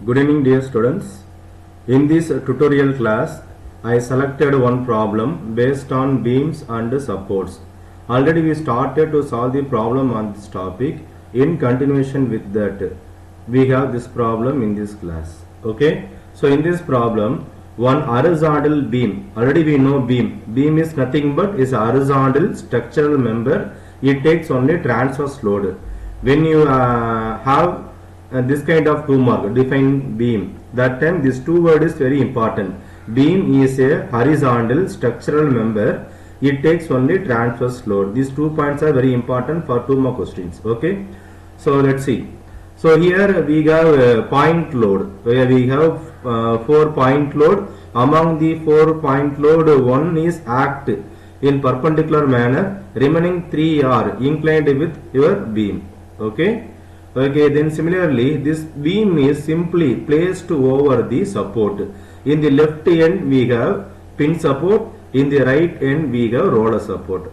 Good evening dear students. In this tutorial class, I selected one problem based on beams and supports. Already we started to solve the problem on this topic. In continuation with that, we have this problem in this class. Okay. So in this problem, one horizontal beam. Already we know beam. Beam is nothing but is a horizontal structural member. It takes only transverse load. When you have this kind of two mark define beam, that time this two word is very important. Beam is a horizontal structural member. It takes only transverse load. These 2 points are very important for 2 more questions. Okay, so let's see. So here we have point load, where we have 4 point load. Among the 4 point load, one is act in perpendicular manner, remaining 3 are inclined with your beam. Okay. Okay, then similarly this beam is simply placed over the support. In the left end we have pin support, in the right end we have roller support.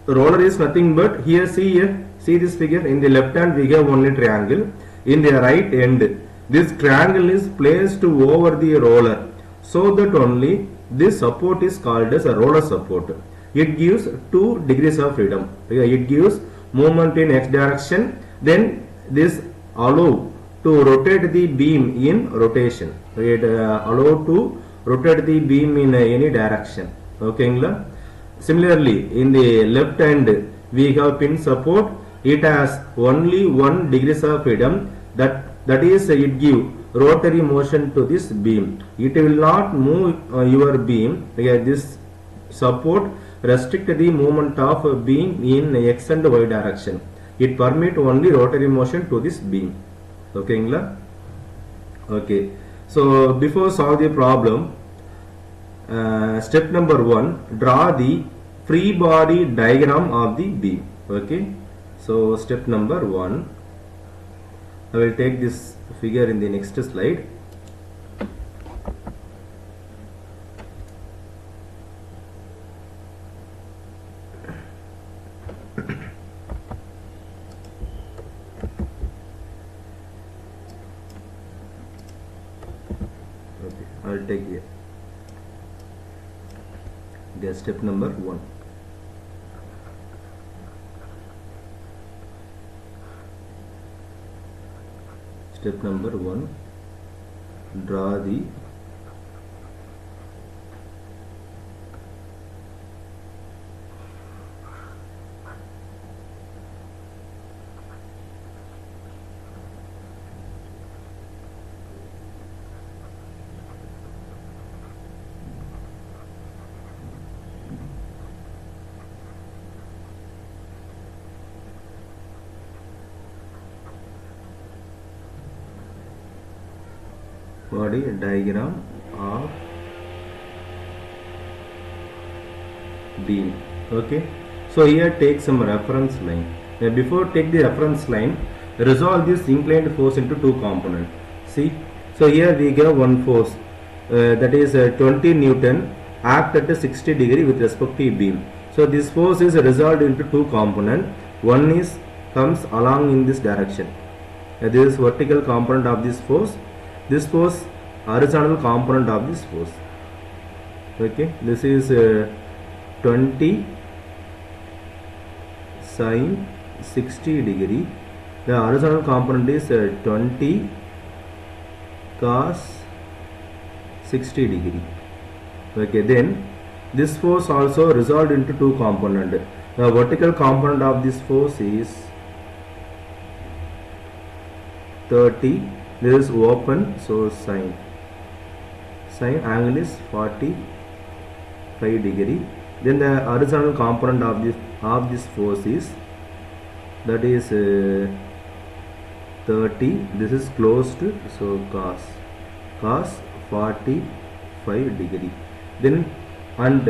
Roller is nothing but here, see this figure. In the left hand we have only triangle, in the right end this triangle is placed over the roller, so that only this support is called as a roller support. It gives 2 degrees of freedom. It gives movement in x direction. Then this allow to rotate the beam in rotation. It allow to rotate the beam in any direction. Okay. Similarly, in the left end we have pin support. It has only 1 degrees of freedom. That is, it give rotary motion to this beam. It will not move your beam. This support restrict the movement of beam in x and y direction. It permit only rotary motion to this beam. Okay. Okay. So before solve the problem, step number 1, draw the free body diagram of the beam. Okay. So step number 1, I will take this figure in the next slide. I will take here. There's step number 1. Step number 1, draw the body diagram of beam. Okay. So here take some reference line. Now before take the reference line, resolve this inclined force into 2 components. See. So here we give one force that is 20 Newton act at a 60 degree with respect to beam. So this force is resolved into 2 components. One is comes along in this direction. This is vertical component of this force. This force horizontal component of this force. Okay, this is 20 sine 60 degree. The horizontal component is 20 cos 60 degree. Okay, then this force also resolved into 2 components. The vertical component of this force is 30. This is open, so sine angle is 45 degree. Then the horizontal component of this force is, that is 30. This is closed, so cos 45 degree. Then and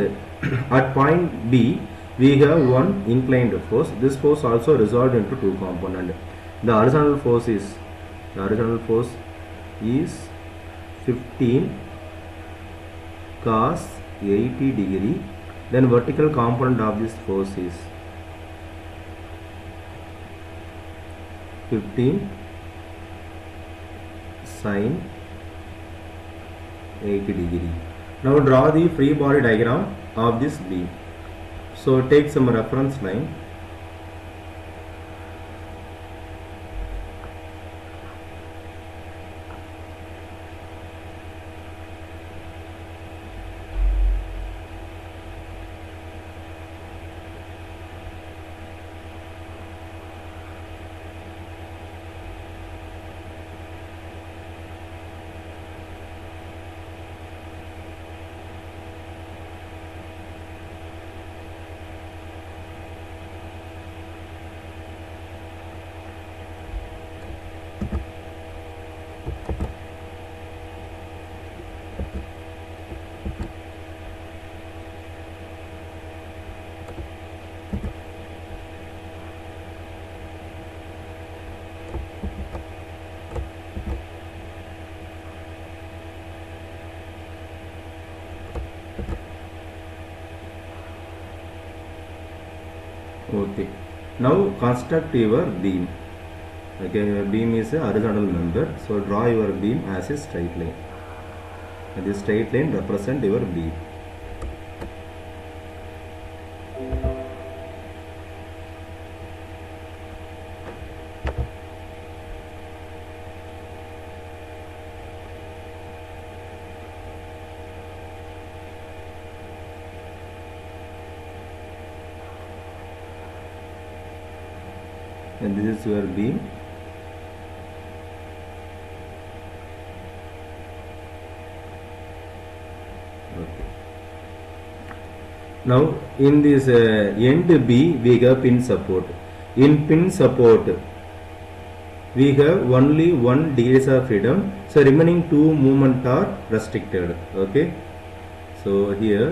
at point B we have one inclined force. This force also resolved into 2 components. The horizontal force is 15 cos 80 degree. Then vertical component of this force is 15 sine 80 degree. Now draw the free body diagram of this beam. So take some reference line. Okay, now construct your beam. Okay, beam is a horizontal member, so draw your beam as a straight line, and this straight line represent your beam. And this is your beam. Okay. Now in this end B we have pin support. In pin support we have only 1 degrees of freedom, so remaining 2 movement are restricted. Okay, so here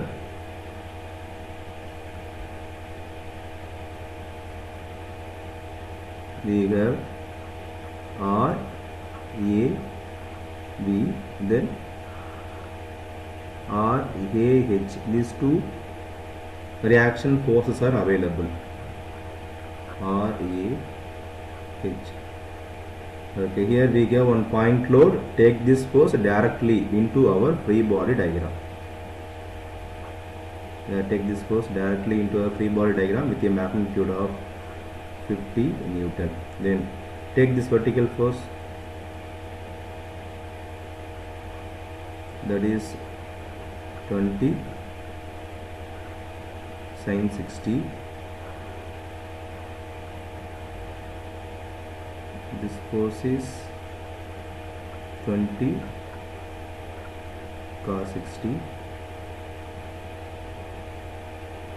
we have R, A, B, then R, A, H. These two reaction forces are available. R, A, H. Okay, here we give one point load. Take this force directly into our free body diagram. Take this force directly into a free body diagram with a magnitude of 50 Newton. Then take this vertical force, that is 20 sine 60. This force is 20 cos 60.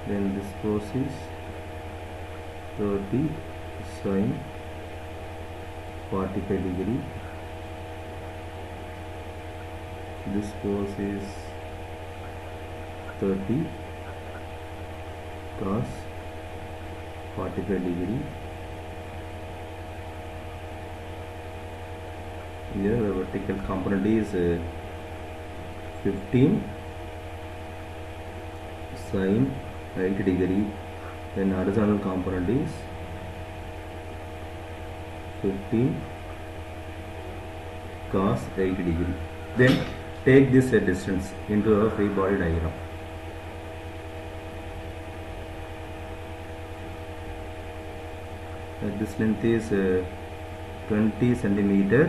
Then this force is 30 sine 45 degree. This force is 30 cos 45 degree. Here the vertical component is 15 sine 80 degree. Then horizontal component is 15 cos 80 degree. Then take this distance into a free body diagram. This length is 20 centimeter.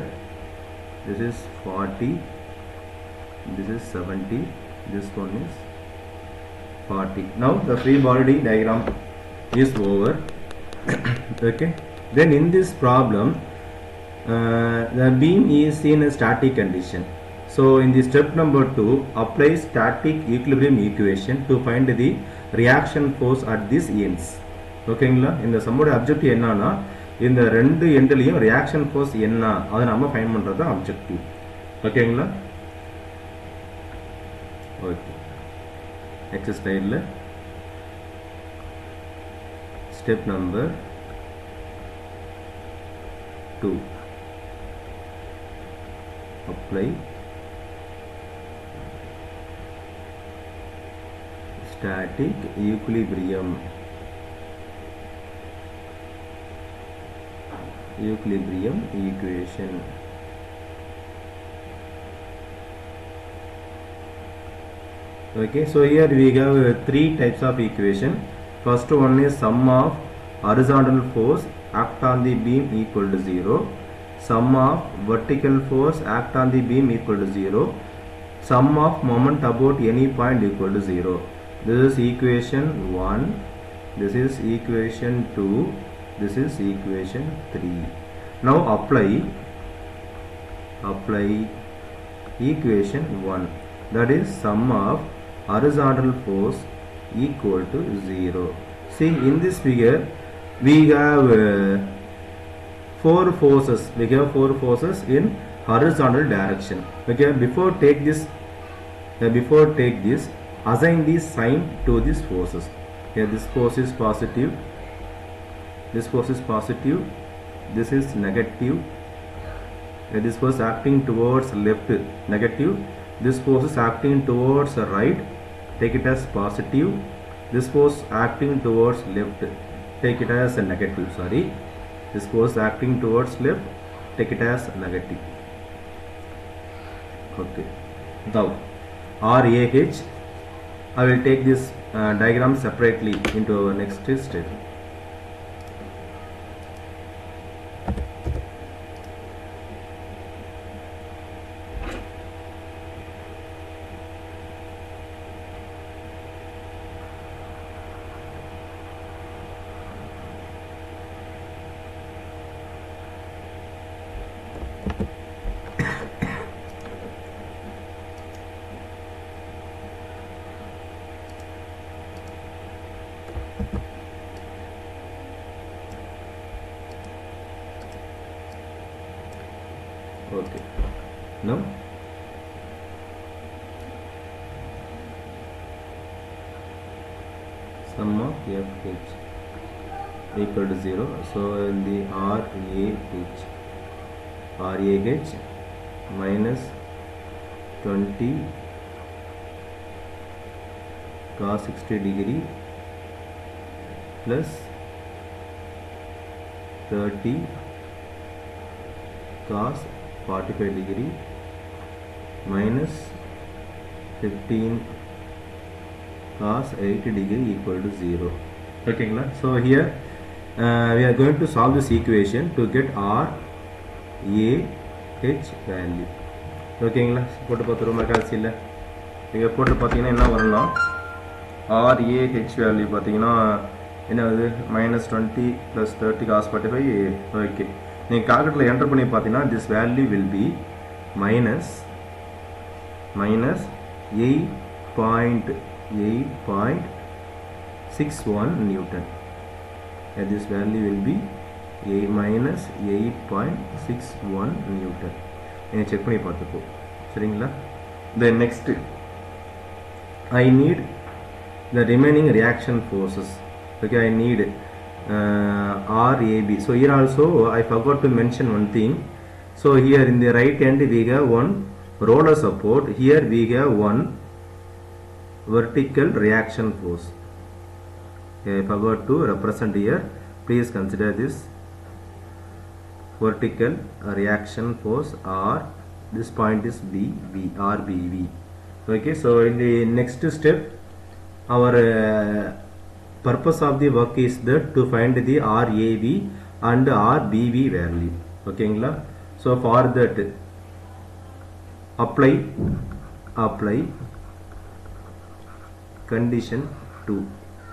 This is 40. This is 70. This one is 40. Now the free body diagram is over. Okay. Then in this problem, the beam is in a static condition. So in the step number 2, apply static equilibrium equation to find the reaction force at these ends. ஓகேங்களா, இந்த சம்மோட objective என்னன்னா இந்த ரெண்டு எண்ட்லயும் reaction force என்ன அதை நம்ம find பண்றது objective. ஓகேங்களா, ஓகே. நெக்ஸ்ட் ஸ்லைடில் step number 2, apply static equilibrium equation. Okay, so here we have three types of equation. First one is sum of horizontal force act on the beam equal to 0. Sum of vertical force act on the beam equal to 0. Sum of moment about any point equal to 0. This is equation 1. This is equation 2. This is equation 3. Now apply equation 1. That is sum of horizontal force equal to 0. See, in this figure we have four forces. We have four forces in horizontal direction. Okay, before take this, assign the sign to these forces. Here this force is positive. This force is positive. This is negative. This force acting towards left, negative. This force is acting towards right, take it as positive. This force acting towards left, take it as a negative. Sorry, this force acting towards left, take it as negative. Okay, now RAH, I will take this diagram separately into our next step. Okay, now sum of FH equal to 0. So in the RAH minus 20 cos 60 degree plus 30 cos 45 degree minus 15 cos 80 degree equal to 0. Okay, so here we are going to solve this equation to get RAH value. ஓகேங்களா, போட்டு பார்த்துருவோமா கால்சியில். நீங்கள் போட்டு பார்த்தீங்கன்னா என்ன வரலாம், RAH value பார்த்தீங்கன்னா என்ன ஆகுது, -20 + 30 cos 45. ஓகே, நீங்கள் கால்குலேட்டரில் என்டர் பண்ணி பார்த்தீங்கன்னா this value will be -8.61 Newton. This value will be -8.61 Newton. check பண்ணி பார்த்துப்போம், சரிங்களா. Then next I need the remaining reaction forces. Okay, I need RAB. So here also I forgot to mention one thing. So here in the right hand we have one roller support. Here we have one vertical reaction force. Okay, I forgot to represent here. Please consider this vertical reaction force, or this point is BB or BV. Okay, so in the next step our purpose of the work is that to find the RAB and RBV value. Okay, so for that apply condition 2,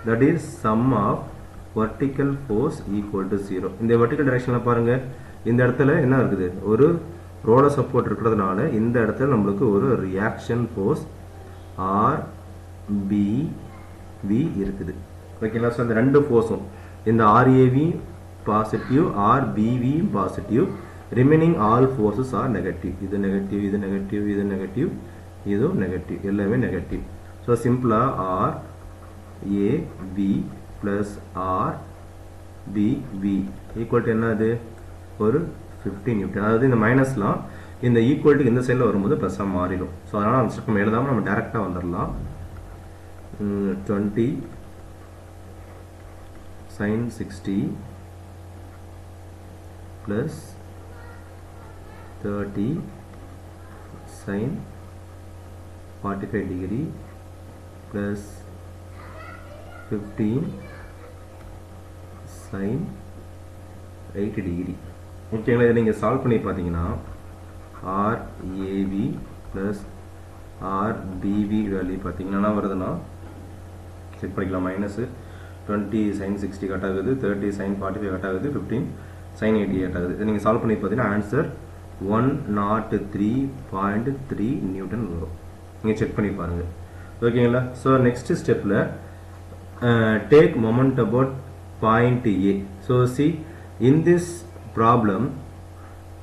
that is sum of vertical force equal to 0. இந்த vertical directionல பாருங்க, இந்த இடத்துல என்ன இருக்குது, ஒரு roller support இருக்கிறதுனால இந்த இடத்துல நம்மளுக்கு ஒரு ரியாக்ஷன் ஃபோர்ஸ் RBV இருக்குது. ஓகேங்களா, ஸோ இந்த ரெண்டு ஃபோர்ஸும், இந்த RAV positive, RBV positive, remaining all forces are negative. இது நெகட்டிவ், இது நெகட்டிவ், இது நெகட்டிவ், இதுவும் நெகட்டிவ், எல்லாமே நெகட்டிவ். ஸோ சிம்பிளாக RAB plus RBV equal to என்னது, ஒரு 15 நியூட்டன். அதாவது இந்த மைனஸ்லாம் இந்த ஈக்குவல்ட்டுக்கு இந்த சைடில் வரும்போது ப்ளஸ்ஸாக மாறிடும். ஸோ அதனால் அந்த ஸ்டெப் எழுதாமல் நம்ம டேரெக்டாக வந்துடலாம். 20 sin 60 plus 30 sin 45 degree plus 15 sin 80 degree. ஓகேங்களா, இதை நீங்கள் சால்வ் பண்ணி பார்த்தீங்கன்னா RAB plus RBV வேல்யூ பார்த்தீங்கன்னா வருதுன்னா செக் பண்ணிக்கலாம். மைனஸ் 20 sin 60 கட் ஆகுது, 30 sin 45 கட் ஆகுது, 15 sin 80 கட் ஆகுது. இதை நீங்கள் சால்வ் பண்ணி பார்த்தீங்கன்னா ஆன்சர் 103.3 நியூட்டன் வரும். நீங்கள் செக் பண்ணி பாருங்கள். ஓகேங்களா. ஸோ நெக்ஸ்ட் ஸ்டெப்பில் take moment about point A. So see in this problem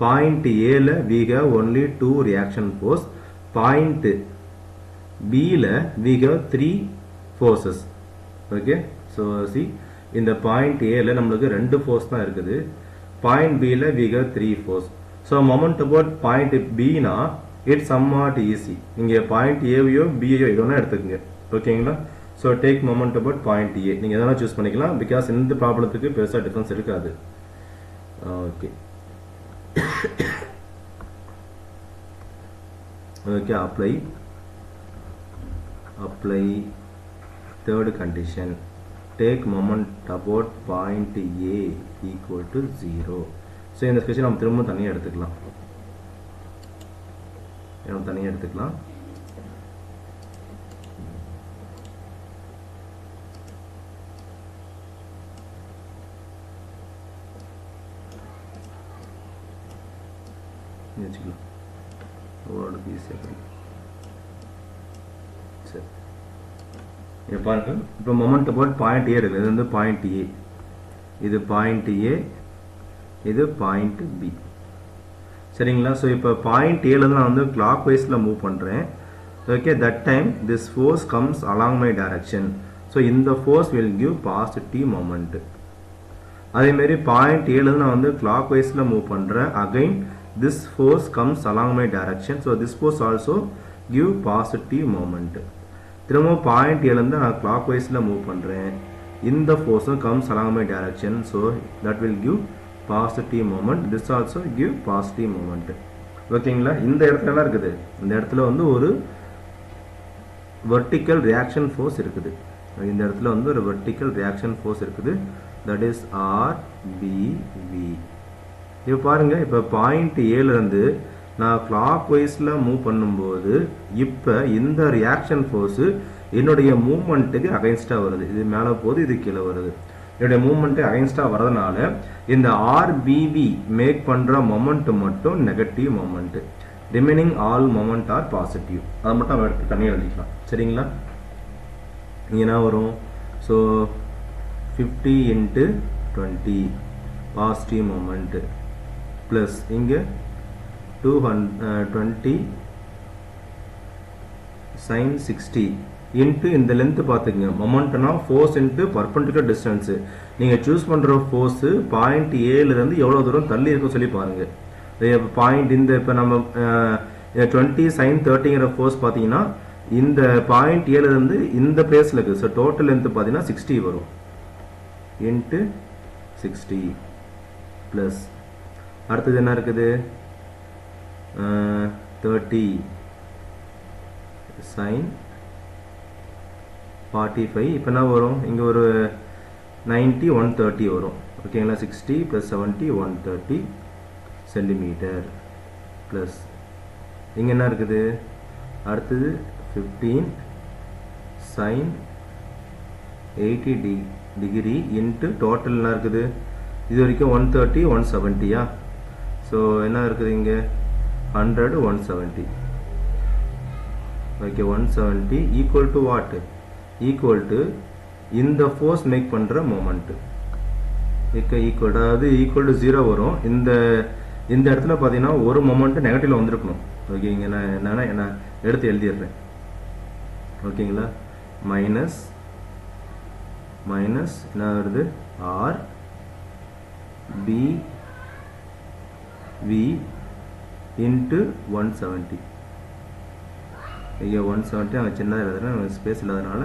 point Aல we have only 2 reaction force. Point Bல we have 3 forces. Okay. So see இந்த பாயிண்ட் Aல நம்மளுக்கு 2 ஃபோர்ஸ் தான் இருக்குது. பாயிண்ட் Bல we have 3 force. So moment about point Bனா it's somewhat easy. நீங்கள் பாயிண்ட் ஏவையோ பியோ இதெல்லாம் எடுத்துக்கங்க. ஓகேங்களா. So take moment about point A நீங்கள் எதனா சூஸ் பண்ணிக்கலாம். பிகாஸ் இந்த ப்ராப்ளத்துக்கு பெருசாக டிஃபரன்ஸ் இருக்காது. Okay okay apply third condition. Take moment about point A equal to 0. So இந்த ஸ்கெட்சை நம்ம திரும்ப தனியாக எடுத்துக்கலாம். பாருங்க, இப்போ மொமெண்ட் அபவுட் பாயிண்ட் ஏ இருக்கு. இது வந்து பாயிண்ட் ஏ, இது பாயிண்ட் ஏ, இது பாயிண்ட் பி. சரிங்களா. ஸோ இப்போ பாயிண்ட் ஏலேருந்து நான் வந்து கிளாக் வைஸில் மூவ் பண்ணுறேன். Okay, that time this force comes along my direction. So இந்த force will give positive moment. அதேமாரி பாயிண்ட் ஏலேருந்து நான் வந்து கிளாக் வைஸில் மூவ் பண்ணுறேன். Again this force comes along my direction. So this force also give positive moment. திரும்ப point ஏலேருந்து நான் கிளாக் வைஸில் மூவ் பண்ணுறேன். இந்த ஃபோர்ஸும் comes along my direction. So that will give positive moment. This also give positive moment. ஓகேங்களா. இந்த இடத்துல என்ன இருக்குது? இந்த இடத்துல வந்து ஒரு vertical reaction force இருக்குது. இந்த இடத்துல வந்து ஒரு vertical reaction force இருக்குது. That is RBV. இப்போ பாருங்க, இப்போ பாயிண்ட் ஏல இருந்து நான் கிளாக் வைஸ்ல மூவ் பண்ணும்போது இப்போ இந்த ரியாக்ஷன் ஃபோர்ஸ் என்னுடைய மூவ்மெண்ட்டுக்கு அகைன்ஸ்டா வருது. இது மேலே போகுது, இது கீழே வருது. என்னுடைய மூவ்மெண்ட் அகைன்ஸ்டா வரதுனால இந்த RBV மேக் பண்ற மொமெண்ட் மட்டும் negative moment. Remaining all moment are positive. அதை மட்டும் நம்ம எடுத்து தனியாக எழுதிக்கலாம். சரிங்களா. இங்கே என்ன வரும்? ஸோ 50 × 20 பாசிட்டிவ் மொமெண்ட் ப்ளஸ் இங்கே 220 sin 60 இன்ட்டு இந்த லென்த் பார்த்துக்குங்க. மொமெண்ட்னா ஃபோர்ஸ் இன்ட்டு பர்பெண்டிகுலர் டிஸ்டன்ஸ். நீங்கள் சூஸ் பண்ணுற ஃபோர்ஸு பாயிண்ட் ஏலேருந்து எவ்வளோ தூரம் தள்ளி இருக்குன்னு சொல்லி பாருங்கள். பாயிண்ட் இந்த இப்போ நம்ம 20 sin 30ங்கிற ஃபோர்ஸ் பார்த்தீங்கன்னா இந்த பாயிண்ட் ஏலேருந்து இந்த பிளேஸில் இருக்குது. ஸோ டோட்டல் லென்த் பார்த்தீங்கன்னா 60 வரும். இன்ட்டு 60 ப்ளஸ் அடுத்தது என்ன இருக்குது? 30 sin 45. இப்போ என்ன வரும்? இங்கே ஒரு 90 130 வரும். ஓகேங்களா. 60 + 70 130 சென்டிமீட்டர் ப்ளஸ் இங்கே என்ன இருக்குது? அடுத்தது 15 sin 80 டிகிரி இன்ட்டு டோட்டல் என்ன இருக்குது? இது வரைக்கும் 130 170யா? ஸோ என்ன இருக்குது இங்கே? 100 170. Okay, 170 equal to what? Equal to இந்த ஃபோர்ஸ் மேக் பண்ணுற மொமெண்ட். ஈக்குவல், அதாவது ஈக்குவல் டு 0 வரும். இந்த இடத்துல பார்த்தீங்கன்னா ஒரு மொமெண்ட் நெகட்டிவ்ல வந்திருக்கணும். ஓகே, இங்கே நான் என்னென்னா எடுத்து எழுதிடுறேன். ஓகேங்களா. மைனஸ் என்ன வருது? RBV into 170. இங்கே 170 அங்கே சின்னதாக எழுதுறேன், ஸ்பேஸ் இல்லாதனால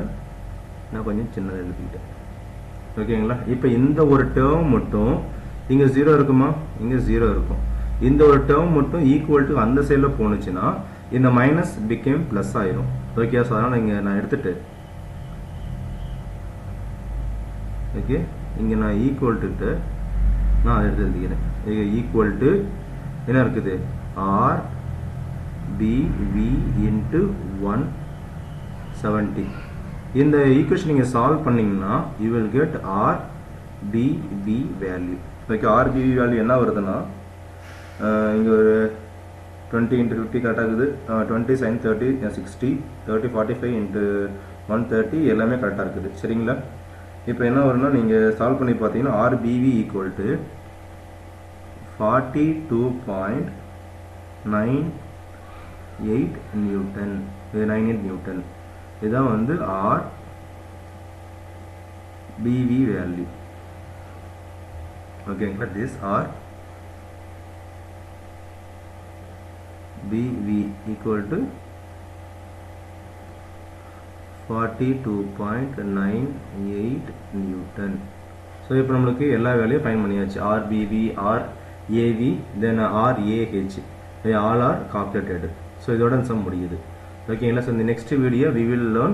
நான் கொஞ்சம் சின்னதாக எழுதிக்கிட்டேன். ஓகேங்களா. இப்போ இந்த ஒரு டேர்ம் மட்டும் இங்கே 0 இருக்குமா? இங்கே 0 இருக்கும். இந்த ஒரு டேர்ம் மட்டும் ஈக்குவல் டு அந்த சைடில் போணுச்சுன்னா இந்த மைனஸ் பிகேம் ப்ளஸ் ஆயிரும். ஓகே. ஸோ அதனால் இங்கே நான் எடுத்துட்டு ஓகே இங்கே நான் ஈக்குவல் டு நான் அதை எடுத்து எழுதிக்கிறேன். இங்கே ஈக்குவல் டு என்ன இருக்குது ஆர் பிவி இன்ட்டு 170. இந்த ஈக்குவேஷன் நீங்கள் சால்வ் பண்ணிங்கன்னா you will get R BV value. Okay R BV value என்ன வருதுன்னா இங்கே ஒரு 20 into 50 கரெக்டாக இருக்குது. 20 sin 30 60 30 45 into 130 எல்லாமே கரெக்டாக இருக்குது. சரிங்களா? இப்போ என்ன வரும்னா நீங்கள் சால்வ் பண்ணி பார்த்தீங்கன்னா ஆர்பிவி ஈக்குவல் டு 42.98 நியூட்டன். இது 98 நியூட்டன். இதுதான் வந்து ஆர் பிவி வேல்யூ. ஓகேங்களா? This R BV equal to 42.98 Newton. So இப்போ நம்மளுக்கு எல்லா வேலையும் ஃபைண்ட் பண்ணியாச்சு. RBV, RAV, then RAH. They all are calculated. So இதோட சம் முடியுது. ஓகேங்களா? So in the next video we will learn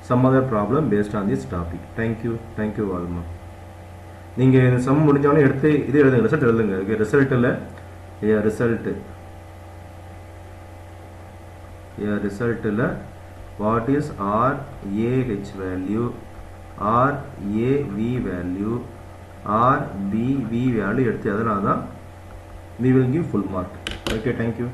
some other problem based on this topic. Thank you all. நீங்க இந்த சம் முடிஞ்சவொடனே எடுத்து இது எழுதுங்க, ரிசல்ட் எழுதுங்க. ஓகே ரிசல்ட்ல result what is RAH value, RAV value, RBV value எடுத்து அதனால தான் we will give full mark. Okay, thank you.